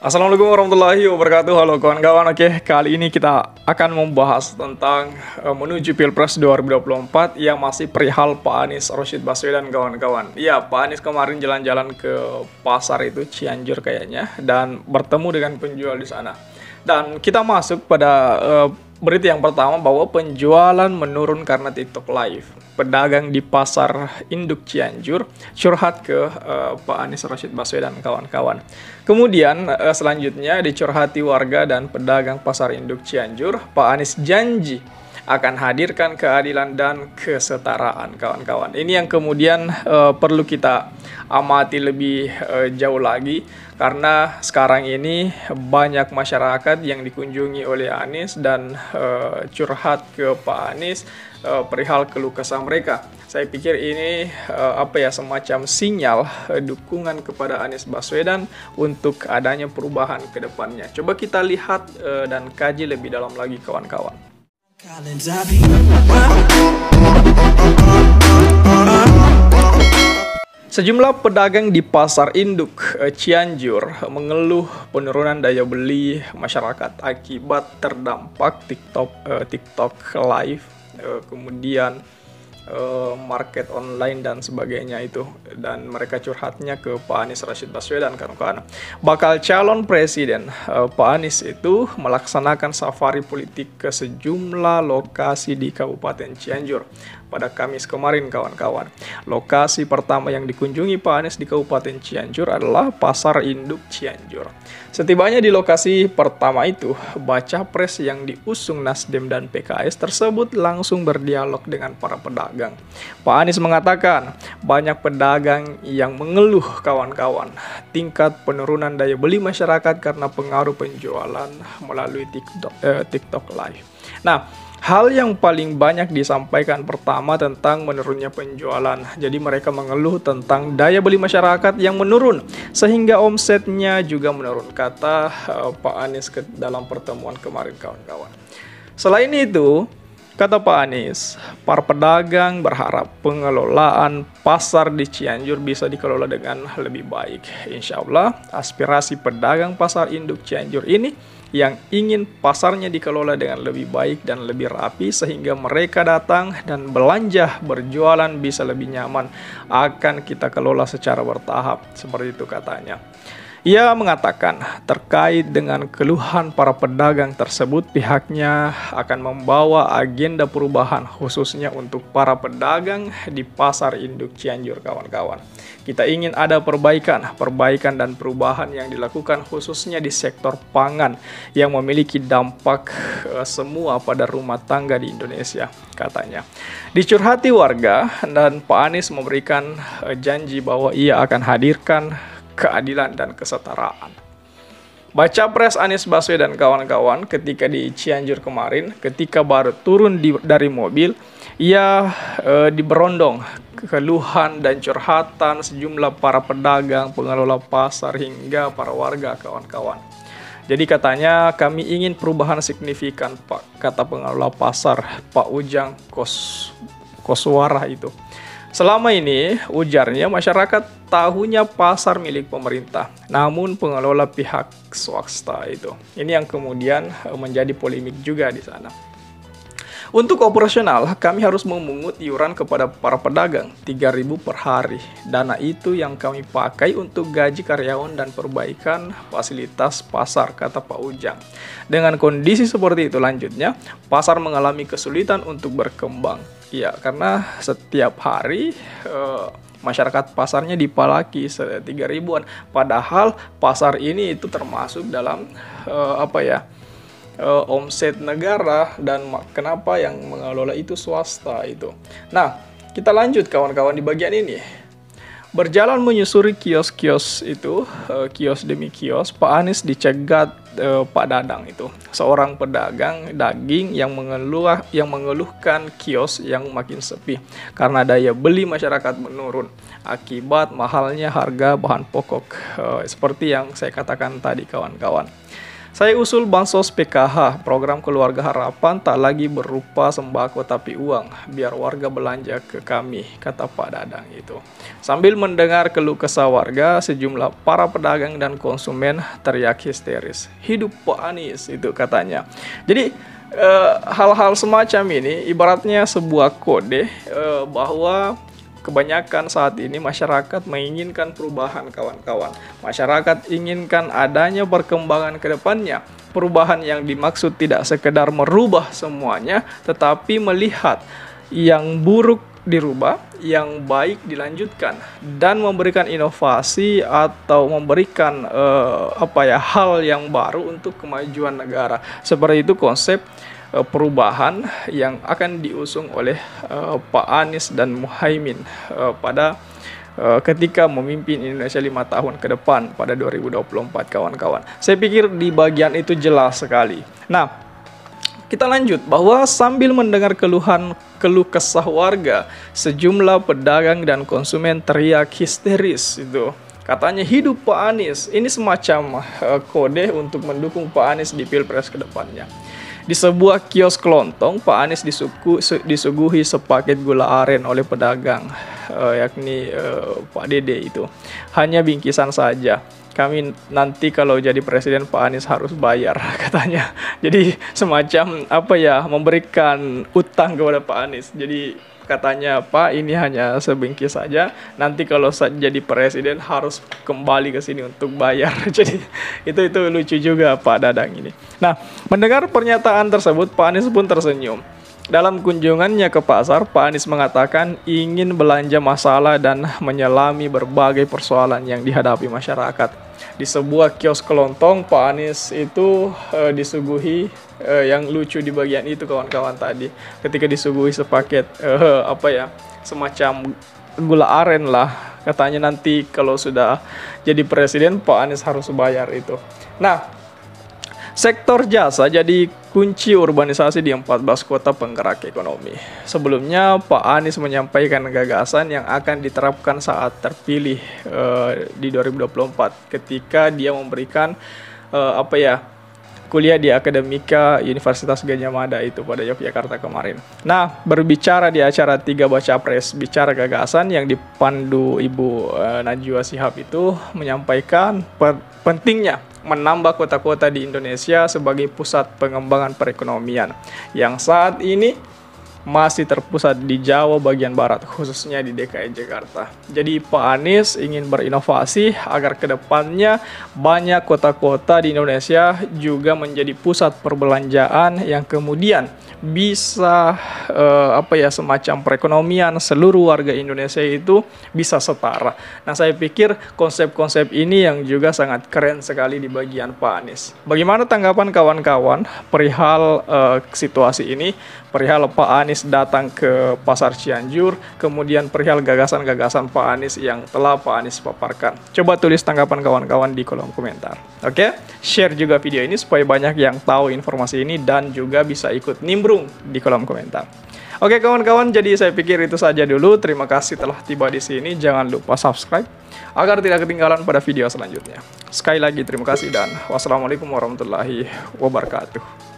Assalamualaikum warahmatullahi wabarakatuh. Halo kawan-kawan. Oke, kali ini kita akan membahas tentang menuju Pilpres 2024 yang masih perihal Pak Anies Rashid Baswedan kawan-kawan. Iya, Pak Anies kemarin jalan-jalan ke pasar itu Cianjur kayaknya dan bertemu dengan penjual di sana. Dan kita masuk pada berita yang pertama bahwa penjualan menurun karena TikTok Live. Pedagang di pasar induk Cianjur curhat ke Pak Anies Rashid Baswedan kawan-kawan. Kemudian selanjutnya dicurhati warga dan pedagang pasar induk Cianjur, Pak Anies janji akan hadirkan keadilan dan kesetaraan kawan-kawan. Ini yang kemudian perlu kita amati lebih jauh lagi karena sekarang ini banyak masyarakat yang dikunjungi oleh Anies dan curhat ke Pak Anies perihal keluh kesah mereka. Saya pikir ini semacam sinyal dukungan kepada Anies Baswedan untuk adanya perubahan ke depannya. Coba kita lihat dan kaji lebih dalam lagi kawan-kawan. Sejumlah pedagang di pasar induk Cianjur mengeluh penurunan daya beli masyarakat akibat terdampak TikTok Live, kemudian market online dan sebagainya itu, dan mereka curhatnya ke Pak Anies Rashid Baswedan kawan-kawan. Bakal calon presiden Pak Anies itu melaksanakan safari politik ke sejumlah lokasi di Kabupaten Cianjur pada Kamis kemarin kawan-kawan. Lokasi pertama yang dikunjungi Pak Anies di Kabupaten Cianjur adalah Pasar Induk Cianjur. Setibanya di lokasi pertama itu, baca pres yang diusung Nasdem dan PKS tersebut langsung berdialog dengan para pedagang. Pak Anies mengatakan banyak pedagang yang mengeluh kawan-kawan tingkat penurunan daya beli masyarakat karena pengaruh penjualan melalui TikTok Live. Nah, hal yang paling banyak disampaikan pertama tentang menurunnya penjualan. Jadi mereka mengeluh tentang daya beli masyarakat yang menurun sehingga omsetnya juga menurun, kata Pak Anies dalam pertemuan kemarin kawan-kawan. Selain itu, kata Pak Anies, para pedagang berharap pengelolaan pasar di Cianjur bisa dikelola dengan lebih baik. Insya Allah, aspirasi pedagang pasar induk Cianjur ini yang ingin pasarnya dikelola dengan lebih baik dan lebih rapi sehingga mereka datang dan belanja berjualan bisa lebih nyaman, akan kita kelola secara bertahap, seperti itu katanya. Ia mengatakan terkait dengan keluhan para pedagang tersebut, pihaknya akan membawa agenda perubahan khususnya untuk para pedagang di pasar induk Cianjur kawan-kawan. Kita ingin ada perbaikan dan perubahan yang dilakukan khususnya di sektor pangan yang memiliki dampak semua pada rumah tangga di Indonesia, katanya. Dicurhati warga dan Pak Anies memberikan janji bahwa ia akan hadirkan keadilan dan kesetaraan. Baca pres Anies Baswedan kawan-kawan ketika di Cianjur kemarin, ketika baru turun dari mobil, ia diberondong keluhan dan curhatan sejumlah para pedagang, pengelola pasar hingga para warga kawan-kawan. Jadi katanya, kami ingin perubahan signifikan Pak, kata pengelola pasar Pak Ujang Koswara itu. Selama ini, ujarnya, masyarakat tahunya pasar milik pemerintah, namun pengelola pihak swasta itu. Ini yang kemudian menjadi polemik juga di sana. Untuk operasional, kami harus memungut iuran kepada para pedagang 3.000 per hari. Dana itu yang kami pakai untuk gaji karyawan dan perbaikan fasilitas pasar, kata Pak Ujang. Dengan kondisi seperti itu lanjutnya, pasar mengalami kesulitan untuk berkembang. Ya, karena setiap hari masyarakat pasarnya dipalaki 3.000-an. Padahal pasar ini itu termasuk dalam omset negara, dan kenapa yang mengelola itu swasta itu. Nah, kita lanjut kawan-kawan di bagian ini. Berjalan menyusuri kios-kios itu, kios demi kios, Pak Anies dicegat Pak Dadang itu, seorang pedagang daging yang mengeluhkan kios yang makin sepi karena daya beli masyarakat menurun akibat mahalnya harga bahan pokok, seperti yang saya katakan tadi kawan-kawan. Saya usul bansos PKH, program keluarga harapan tak lagi berupa sembako tapi uang, biar warga belanja ke kami, kata Pak Dadang itu. Sambil mendengar keluh kesah warga, sejumlah para pedagang dan konsumen teriak histeris. Hidup Pak Anies, itu katanya. Jadi hal-hal semacam ini ibaratnya sebuah kode bahwa kebanyakan saat ini masyarakat menginginkan perubahan, kawan-kawan. Masyarakat inginkan adanya perkembangan ke depannya. Perubahan yang dimaksud tidak sekedar merubah semuanya, tetapi melihat yang buruk dirubah, yang baik dilanjutkan, dan memberikan inovasi atau memberikan hal yang baru untuk kemajuan negara. Seperti itu konsep perubahan yang akan diusung oleh Pak Anies dan Muhaimin pada ketika memimpin Indonesia 5 tahun ke depan pada 2024, kawan-kawan. Saya pikir di bagian itu jelas sekali. Nah, kita lanjut bahwa sambil mendengar keluh kesah warga, sejumlah pedagang dan konsumen teriak histeris itu. Katanya hidup Pak Anies. Ini semacam kode untuk mendukung Pak Anies di Pilpres ke depannya. Di sebuah kios kelontong, Pak Anies disuguhi sepaket gula aren oleh pedagang, yakni Pak Dede itu. Hanya bingkisan saja. Kami nanti kalau jadi presiden Pak Anies harus bayar, katanya. Jadi semacam memberikan utang kepada Pak Anies. Jadi katanya, Pak, ini hanya sebingkis saja. Nanti kalau jadi presiden harus kembali ke sini untuk bayar. Jadi itu lucu juga Pak Dadang ini. Nah, mendengar pernyataan tersebut, Pak Anies pun tersenyum. Dalam kunjungannya ke pasar, Pak Anies mengatakan ingin belanja masalah dan menyelami berbagai persoalan yang dihadapi masyarakat. Di sebuah kios kelontong, Pak Anies itu disuguhi yang lucu di bagian itu, kawan-kawan, tadi. Ketika disuguhi sepaket semacam gula aren lah. Katanya nanti kalau sudah jadi presiden, Pak Anies harus bayar itu. Nah, sektor jasa jadi kunci urbanisasi di 14 kota penggerak ekonomi. Sebelumnya, Pak Anies menyampaikan gagasan yang akan diterapkan saat terpilih di 2024 ketika dia memberikan kuliah di Akademika Universitas Gadjah Mada itu pada Yogyakarta kemarin. Nah, berbicara di acara 3 Baca Pres Bicara Gagasan yang dipandu Ibu Najwa Shihab itu menyampaikan pentingnya menambah kota-kota di Indonesia sebagai pusat pengembangan perekonomian yang saat ini masih terpusat di Jawa bagian barat, khususnya di DKI Jakarta. Jadi Pak Anies ingin berinovasi agar kedepannya banyak kota-kota di Indonesia juga menjadi pusat perbelanjaan yang kemudian bisa semacam perekonomian seluruh warga Indonesia itu bisa setara. Nah, saya pikir konsep-konsep ini yang juga sangat keren sekali di bagian Pak Anies. Bagaimana tanggapan kawan-kawan perihal situasi ini, perihal Pak Anies datang ke Pasar Cianjur, kemudian perihal gagasan-gagasan Pak Anies yang telah Pak Anies paparkan? Coba tulis tanggapan kawan-kawan di kolom komentar. Oke? Share juga video ini supaya banyak yang tahu informasi ini dan juga bisa ikut nimbrung di kolom komentar. Oke, kawan-kawan, jadi saya pikir itu saja dulu. Terima kasih telah tiba di sini. Jangan lupa subscribe agar tidak ketinggalan pada video selanjutnya. Sekali lagi terima kasih dan wassalamualaikum warahmatullahi wabarakatuh.